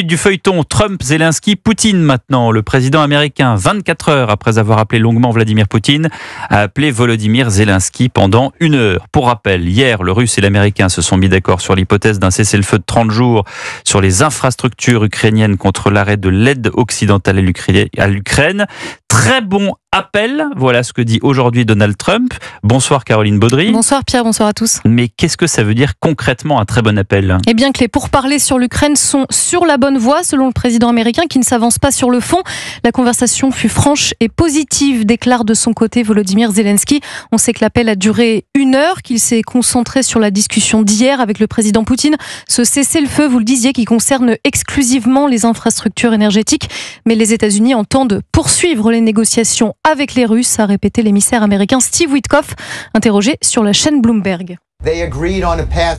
suite du feuilleton Trump, Zelensky, Poutine maintenant. Le président américain, 24 heures après avoir appelé longuement Vladimir Poutine, a appelé Volodymyr Zelensky pendant 1 heure. Pour rappel, hier, le Russe et l'Américain se sont mis d'accord sur l'hypothèse d'un cessez-le-feu de 30 jours sur les infrastructures ukrainiennes contre l'arrêt de l'aide occidentale à l'Ukraine. Très bon appel, voilà ce que dit aujourd'hui Donald Trump. Bonsoir Caroline Baudry. Bonsoir Pierre, bonsoir à tous. Mais qu'est-ce que ça veut dire concrètement un très bon appel ? Eh bien que les pourparlers sur l'Ukraine sont sur la bonne voie, selon le président américain qui ne s'avance pas sur le fond. La conversation fut franche et positive, déclare de son côté Volodymyr Zelensky. On sait que l'appel a duré 1 heure, qu'il s'est concentré sur la discussion d'hier avec le président Poutine. Ce cessez-le-feu, vous le disiez, qui concerne exclusivement les infrastructures énergétiques. Mais les États-Unis entendent poursuivre les négociations avec les Russes, a répété l'émissaire américain Steve Witkoff, interrogé sur la chaîne Bloomberg.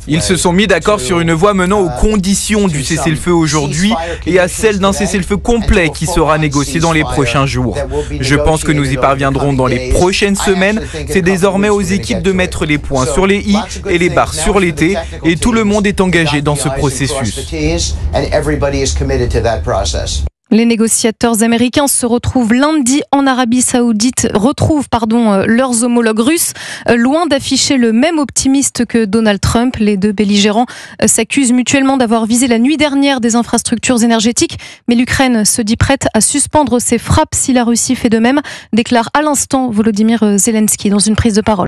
Ils se sont mis d'accord sur une voie menant aux conditions du cessez-le-feu aujourd'hui et à celle d'un cessez-le-feu complet qui sera négocié dans les prochains jours. Je pense que nous y parviendrons dans les prochaines semaines. C'est désormais aux équipes de mettre les points sur les i et les barres sur les t, et tout le monde est engagé dans ce processus. Les négociateurs américains se retrouvent lundi en Arabie Saoudite, leurs homologues russes. Loin d'afficher le même optimiste que Donald Trump, les deux belligérants s'accusent mutuellement d'avoir visé la nuit dernière des infrastructures énergétiques. Mais l'Ukraine se dit prête à suspendre ses frappes si la Russie fait de même, déclare à l'instant Volodymyr Zelensky dans une prise de parole.